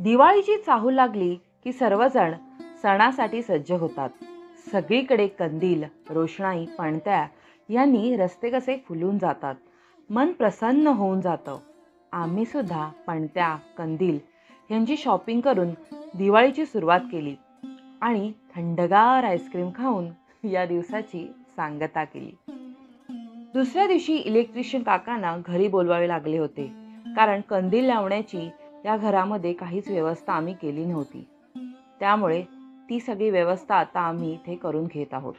दिवाळीची चाहूल लागली की सर्वजण सणासाठी सज्ज होतात. सगळीकडे कंदील, रोषणाई, पणत्या यांनी रस्ते कसे फुलून जातात. मन प्रसन्न होऊन जातं. आम्ही सुद्धा पणत्या, कंदील यांची शॉपिंग करून दिवाळीची सुरुवात केली आणि थंडगार आईस्क्रीम खाऊन या दिवसाची सांगता केली. दुसऱ्या दिवशी इलेक्ट्रिशियन काकांना घरी बोलवावे लागले होते, कारण कंदील लावण्याची या घरामध्ये काहीच व्यवस्था आम्ही केली नव्हती. त्यामुळे ती सगळी व्यवस्था आता आम्ही इथे करून घेत आहोत.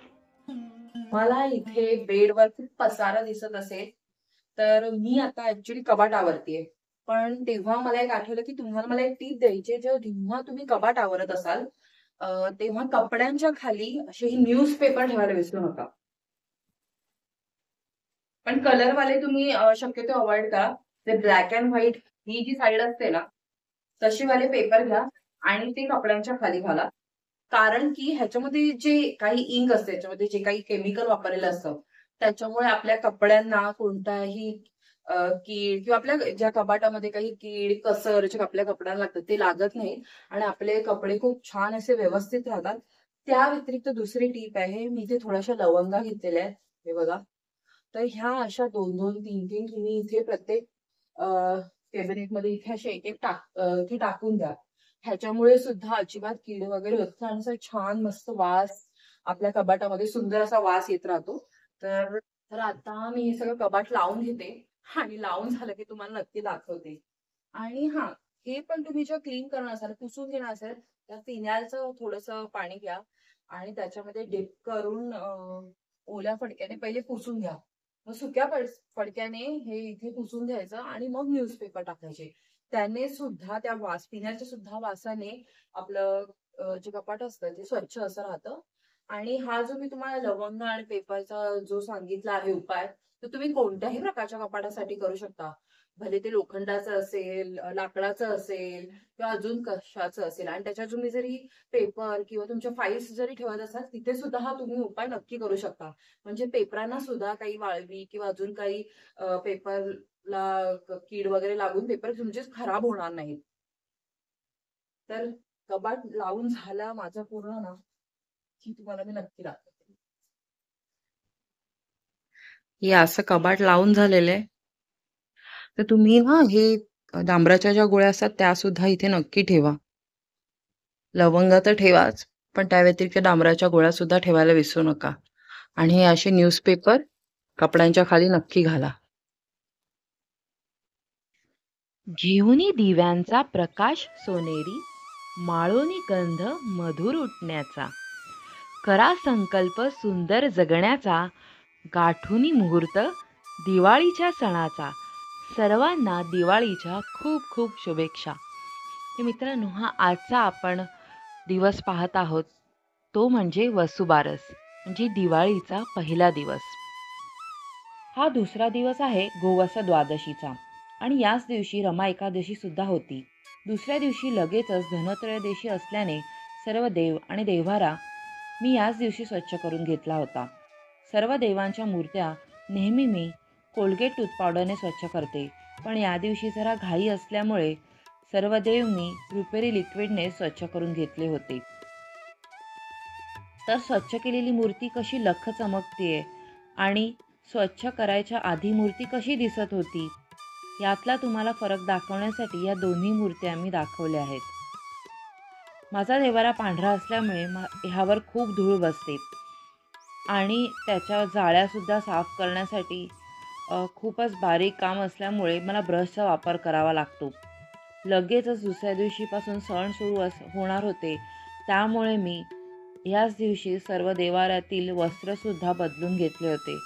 मला इथे बेडवर खूप पसारा दिसत असेल तर मी आता ऍक्च्युली कपाट आवरतीये. पण तेव्हा मला एक आठवलं की तुम्हाला मला एक टीप द्यायची आहे. जेव्हा तुम्ही कपाट आवरत असाल तेव्हा कपड्यांच्या खाली असे ही न्यूजपेपर ठेवायला विसरू नका. पण कलरवाले तुम्ही शक्यतो अवॉइड करा. ते ब्लॅक अँड व्हाईट ही जी साईड असते ना, तशी वाले पेपर घ्या आणि ते कपड्यांच्या खाली घाला. कारण की ह्याच्यामध्ये जे काही इंक असते, त्याच्यामध्ये जे काही केमिकल वापरलेलं असतं, त्याच्यामुळे आपल्या कपड्यांना कोणताही कीड किंवा आपल्या ज्या कपाटामध्ये काही कीड, कसर जे आपल्या कपड्यांना लागतं ते लागत नाही आणि आपले कपडे खूप छान असे व्यवस्थित राहतात. त्या व्यतिरिक्त दुसरी टीप आहे, मी इथे थोड्याशा लवंगा घेतलेल्या आहेत. हे बघा. तर ह्या अशा 2-2, 3-3 तुम्ही इथे प्रत्येक कॅबिनेटमध्ये इथे असे एक-एक इथे टाकून द्या. ह्याच्यामुळे सुद्धा अजिबात कीड वगैरे होत नाही आणि असा छान मस्त वास आपल्या कपाटामध्ये सुंदर असा वास येत राहतो. तर तर आता मी हे सगळं कपाट लावून घेते आणि लावून झालं की तुम्हाला नक्की दाखवते. आणि हां, हे पण तुम्ही जेव्हा क्लीन करणार असाल, पुसून घेणार असाल, तर फिनाइलचं थोडंसं पाणी घ्या आणि त्याच्यामध्ये डिप करून ओल्या फडक्याने पहिले पुसून घ्या. मग सुक्या फडक्याने हे इथे पुसून घ्यायचं आणि मग न्यूजपेपर टाकायचे. त्याने सुद्धा त्या पिण्याच्या सुद्धा वासाने आपलं जे कपाट असतं ते स्वच्छ असं राहतं. आणि हा जो मी तुम्हाला लवंग आणि पेपरचा जो सांगितला आहे उपाय, तो तुम्ही कोणत्याही प्रकारच्या कपाटासाठी करू शकता. भले ते लोखंडाचं असेल, लाकडाचं असेल किंवा अजून कशाचं असेल आणि त्याच्यात तुम्ही जरी पेपर किंवा तुमच्या फाईल्स जरी ठेवत असाल, तिथे सुद्धा हा तुम्ही उपाय नक्की करू शकता. म्हणजे पेपरांना सुद्धा काही वाळवी किंवा अजून काही पेपरला कीड वगैरे लागून पेपर तुमचे खराब होणार नाहीत. तर कपाट लावून झाला माझा पूर्ण ना, की तुम्हाला मी नक्की दाखवते. हे असं कपाट लावून झालेलं आहे. तर तुम्ही ना हे डांबराच्या ज्या गोळ्या असतात त्या सुद्धा इथे नक्की ठेवा. लवंग तर ठेवाच, पण त्या व्यतिरिक्त डांबराच्या गोळ्या सुद्धा ठेवायला विसरू नका. आणि हे असे न्यूजपेपर कपड्यांच्या खाली नक्की घाला. घेऊनी दिव्यांचा प्रकाश सोनेरी, माळोनी गंध मधुर उठण्याचा, करा संकल्प सुंदर जगण्याचा, गाठुनी मुहूर्त दिवाळीच्या सणाचा. सर्वांना दिवाळीच्या खूप खूप शुभेच्छा. तर मित्रांनो, हा आजचा आपण दिवस पाहत आहोत, तो म्हणजे वसुबारस, म्हणजे दिवाळीचा पहिला दिवस. हा दुसरा दिवस आहे गोवत्स द्वादशीचा आणि याच दिवशी रमा एकादशी सुद्धा होती. दुसऱ्या दिवशी लगेचच धनत्रयोदशी असल्याने सर्व देव आणि देव्हारा मी याच दिवशी स्वच्छ करून घेतला होता. सर्व देवांच्या मूर्त्या नेहमी मी कोलगेट टूथ पावडरने स्वच्छ करते, पण या दिवशी जरा घाई असल्यामुळे सर्व देव मी रुपेरी लिक्विडने स्वच्छ करून घेतले होते. तर स्वच्छ केलेली मूर्ती कशी लख चमकतेय आणि स्वच्छ करायच्या आधी मूर्ती कशी दिसत होती, यातला तुम्हाला फरक दाखवण्यासाठी या दोन्ही मूर्त्या मी दाखवल्या आहेत. माझा देव्हारा पांढरा असल्यामुळे ह्यावर खूप धूळ बसते आणि त्याच्या जाळ्यासुद्धा साफ करण्यासाठी खूपच बारीक काम असल्यामुळे मला ब्रशचा वापर करावा लागतो. लगेचच दुसऱ्या दिवशीपासून सण सुरू होणार होते, त्यामुळे मी याच दिवशी सर्व देवाऱ्यातील वस्त्रसुद्धा बदलून घेतले होते.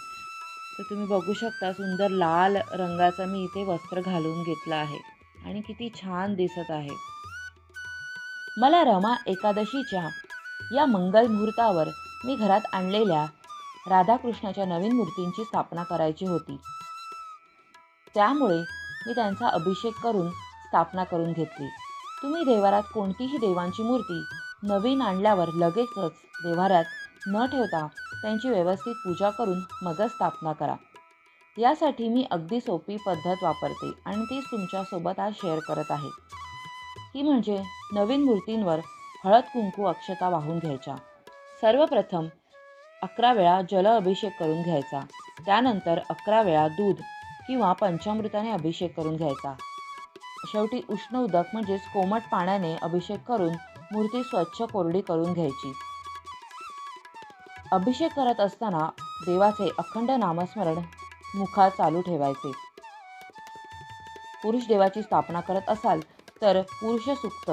तर तुम्ही बघू शकता, सुंदर लाल रंगाचं मी इथे वस्त्र घालून घेतलं आहे आणि किती छान दिसत आहे. मला रमा एकादशीच्या या मंगल मुहूर्तावर मी घरात आणलेल्या राधाकृष्णाच्या नवीन मूर्तींची स्थापना करायची होती. त्यामुळे मी त्यांचा अभिषेक करून स्थापना करून घेतली. तुम्ही देवारात कोणतीही देवांची मूर्ती नवीन आणल्यावर लगेचच देवाऱ्यात न ठेवता त्यांची व्यवस्थित पूजा करून मगच स्थापना करा. यासाठी मी अगदी सोपी पद्धत वापरते आणि तीच तुमच्यासोबत आज शेअर करत आहे. ती म्हणजे नवीन मूर्तींवर हळद कुंकू अक्षता वाहून घ्यायच्या. सर्वप्रथम 11 वेळा जल अभिषेक करून घ्यायचा. त्यानंतर 11 वेळा दूध किंवा पंचामृताने अभिषेक करून घ्यायचा. शेवटी उष्ण उदक म्हणजेच कोमट पाण्याने अभिषेक करून मूर्ती स्वच्छ कोरडी करून घ्यायची. अभिषेक करत असताना देवाचे अखंड नामस्मरण मुखात चालू ठेवायचे. पुरुष देवाची स्थापना करत असाल तर पुरुष सूक्त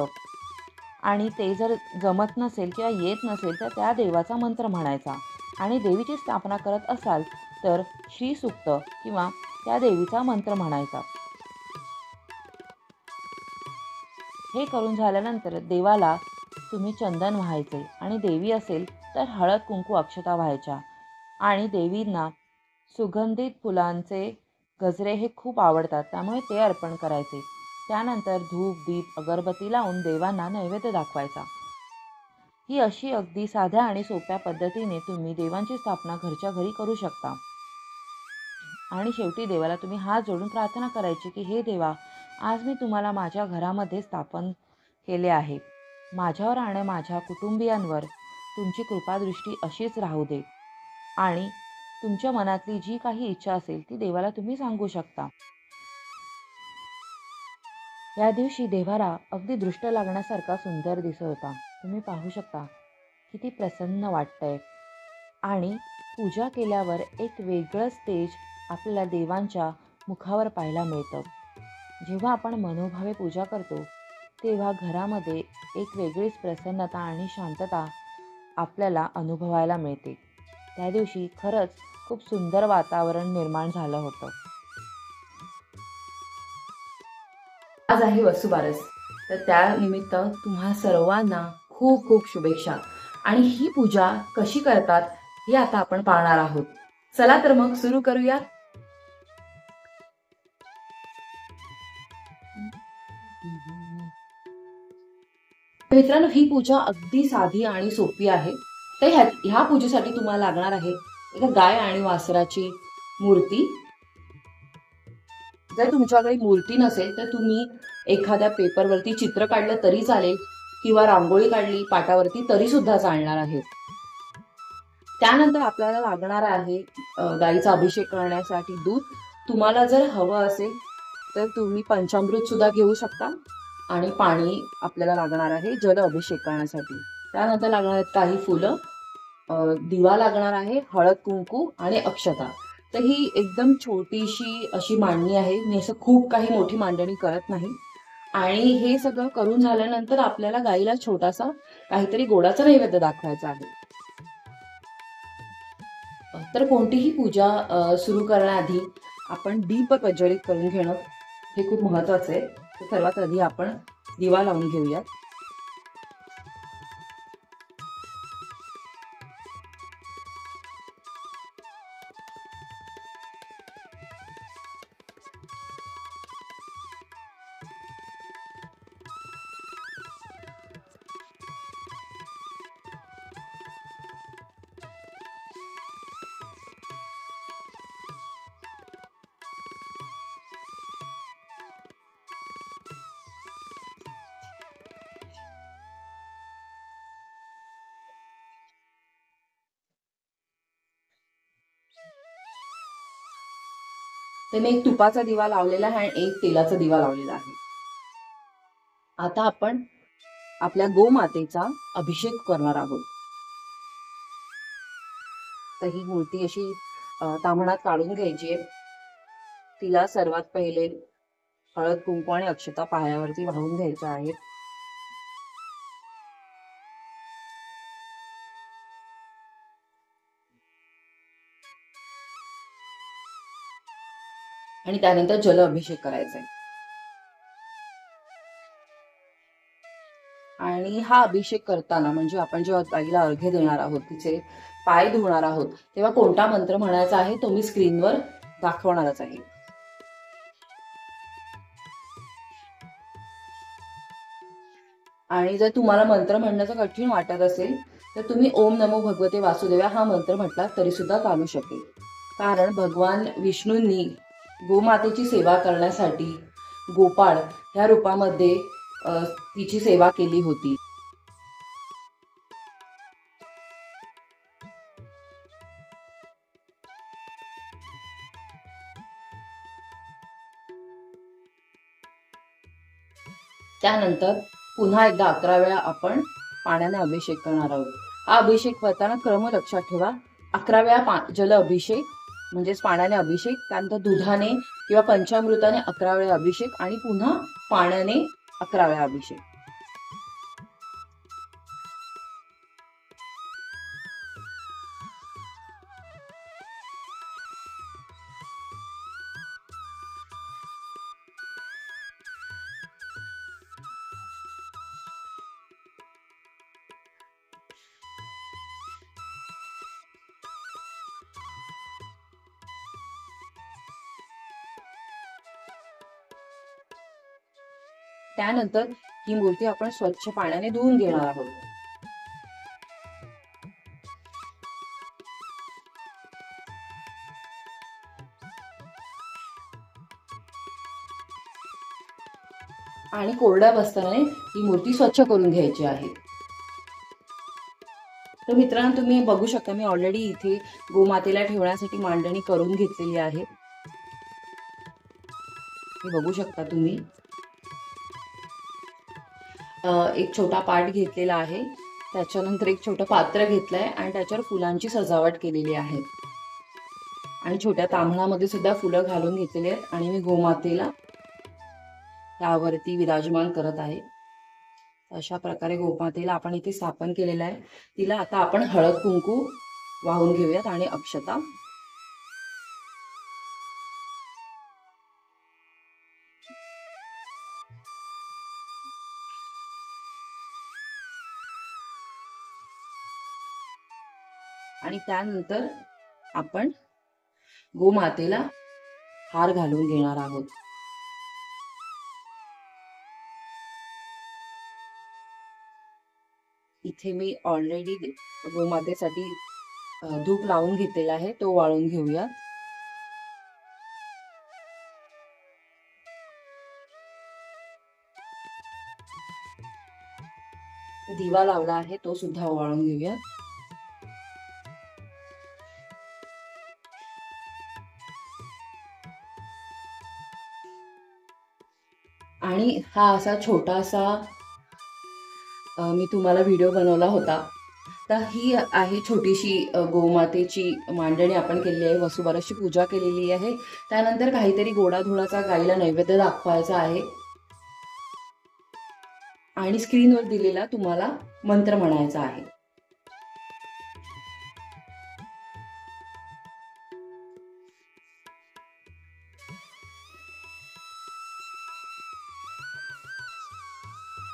आणि ते जर जमत नसेल किंवा येत नसेल तर त्या देवाचा मंत्र म्हणायचा. आणि देवीची स्थापना करत असाल तर श्री सूक्त किंवा त्या देवीचा मंत्र म्हणायचा. हे करून झाल्यानंतर देवाला तुम्ही चंदन व्हायचे आणि देवी असेल तर हळद कुंकू अक्षता व्हायच्या. आणि देवींना सुगंधित फुलांचे गजरे हे खूप आवडतात, त्यामुळे ते अर्पण करायचे. त्यानंतर धूप दीप अगरबत्ती लावून देवांना नैवेद्य दाखवायचा. ही अशी अगदी साध्या आणि सोप्या पद्धतीने तुम्ही देवांची स्थापना घरच्या घरी करू शकता. आणि शेवटी देवाला तुम्ही हात जोडून प्रार्थना करायची की हे देवा, आज मी तुम्हाला माझ्या घरामध्ये स्थापन केले आहे. माझ्यावर आणि माझ्या कुटुंबियांवर तुमची कृपादृष्टी अशीच राहू दे. आणि तुमच्या मनातली जी काही इच्छा असेल ती देवाला तुम्ही सांगू शकता. या दिवशी देवाला अगदी दृष्ट लागण्यासारखा सुंदर दिसत होता. तुम्ही पाहू शकता किती प्रसन्न वाटतंय. आणि पूजा केल्यावर एक वेगळंच तेज आपल्याला देवांच्या मुखावर पाहायला मिळतं. जेव्हा आपण मनोभावे पूजा करतो तेव्हा घरामध्ये एक वेगळीच प्रसन्नता आणि शांतता आपल्याला अनुभवायला मिळते. त्या दिवशी खरंच खूप सुंदर वातावरण निर्माण झालं होतं. आज आहे वसुबारस, तर त्यानिमित्त तुम्हा सर्वांना खूप खूप शुभेच्छा. आणि ही पूजा कशी करतात हे आता आपण पाहणार आहोत. चला तर मग सुरू करूया. मित्रांनो, ही पूजा अगदी साधी आणि सोपी आहे. तर ह्या पूजेसाठी तुम्हाला लागणार आहे एका गाय आणि वासराची मूर्ती. जर तुमच्याकडे मूर्ती नसेल तर तुम्ही एखाद्या पेपरवरती चित्र काढलं तरी चालेल किंवा रांगोळी काढली पाटावरती तरी सुद्धा चालणार आहे. त्यानंतर आपल्याला लागणार आहे गाईचा अभिषेक करण्यासाठी दूध. तुम्हाला जर हवं असेल तर तुम्ही पंचामृत सुद्धा घेऊ शकता. आणि पाणी आपल्याला लागणार आहे जल अभिषेक करण्यासाठी. त्यानंतर लागणार आहेत काही फुलं, दिवा लागणार आहे, हळद कुंकू आणि अक्षता. तर ही एकदम छोटीशी अशी मांडणी आहे. मी असं खूप काही मोठी मांडणी करत नाही. आणि हे सगळं करून झाल्यानंतर आपल्याला गाईला छोटासा काहीतरी गोडाचा नैवेद्य दाखवायचा आहे. तर कोणतीही पूजा सुरू करण्याआधी आपण दीप प्रज्वलित करून घेणं हे खूप महत्वाचं आहे. तर सर्वात आधी आपण दिवा लावून घेऊयात. तर मी एक तुपाचा दिवा लावलेला आहे आणि एक तेलाचा दिवा लावलेला आहे. आता आपण आपल्या गोमातेचा अभिषेक करणार आहोत. तर ही मूर्ती अशी ताम्हणात काढून घ्यायची आहे. तिला सर्वात पहिले हळद कुंकू आणि अक्षता पायावरती वाहून घ्यायच्या आहेत. आणि त्यानंतर जल अभिषेक करायचा आहे. आणि हा अभिषेक करताना म्हणजे आपण जेव्हा गाईला अर्घ्य देणार आहोत, तिचे पाय धुणार आहोत, तेव्हा कोणता मंत्र म्हणायचा आहे तो मी स्क्रीनवर दाखवणारच आहे. आणि जर तुम्हाला मंत्र म्हणण्याचं कठीण वाटत असेल तर तुम्ही ओम नमो भगवते वासुदेवा हा मंत्र म्हटला तरी सुद्धा चालू शकेल. कारण भगवान विष्णूंनी गोमातेची सेवा करण्यासाठी गोपाळ ह्या रूपामध्ये तिची सेवा केली होती. त्यानंतर पुन्हा एकदा 11 वेळा आपण पाण्याने अभिषेक करणार आहोत. हा अभिषेक करताना क्रम लक्षात ठेवा. 11 वेळा जल अभिषेक म्हणजेच पाण्याने अभिषेक, त्यानंतर दुधाने किंवा पंचामृताने 11 वेळा अभिषेक आणि पुन्हा पाण्याने 11 वेळा अभिषेक. त्यानंतर ही मूर्ती आपण स्वच्छ पाण्याने धुवून घेणार आहोत. आणि कोरड्या वस्त्राने ही मूर्ती स्वच्छ करून घ्यायची आहे. तर मित्रांनो, तुम्ही बघू शकता मी ऑलरेडी इथे गोमातेला ठेवण्यासाठी मांडणी करून घेतलेली आहे. हे बघू शकता तुम्ही. एक छोटा पाट घेतलेला आहे, त्याच्यानंतर एक छोटं पात्र घेतलंय आणि त्याच्यावर फुलांची सजावट केलेली आहे आणि छोट्या तांबणामध्ये सुद्धा फुलं घालून घेतलेली आहेत आणि मी गोमातेला त्यावरती विराजमान करत आहे. अशा प्रकारे गोमातेला आपण इथे स्थापन केलेलं आहे. तिला आता आपण हळद कुंकू वाहून घेऊयात आणि अक्षता. आणि त्यानंतर आपण गोमातेला हार घालून घेणार आहोत. इथे मी ऑलरेडी गोमातेसाठी धूप लावून घेतलेला आहे, तो वाळून घेऊया. दिवा लावला आहे, तो सुद्धा वाळून घेऊया. आणि हा असा छोटासा मी तुम्हाला व्हिडिओ बनवला होता. तर ही आहे छोटीशी गोमातेची मांडणी आपण केलेली आहे, वसुबारसची पूजा केलेली आहे. त्यानंतर काहीतरी गोडाधोडाचा गाईला नैवेद्य दाखवायचा आहे आणि स्क्रीनवर दिलेला तुम्हाला मंत्र म्हणायचा आहे.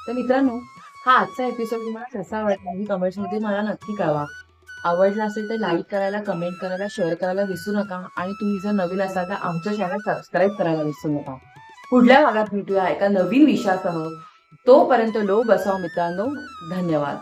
तर मित्रांनो, हा आजचा एपिसोड तुम्हाला कसा वाटला ही कमेंट्समध्ये मला नक्की कळवा. आवडला असेल तर लाईक करायला, कमेंट करायला, शेअर करायला विसरू नका आणि तुम्ही जर नवीन असाल तर आमचं चॅनल सबस्क्राईब करायला विसरू नका. पुढल्या भागात भेटूया एका नवीन विषयासह. तोपर्यंत लो बसाव मित्रांनो. धन्यवाद.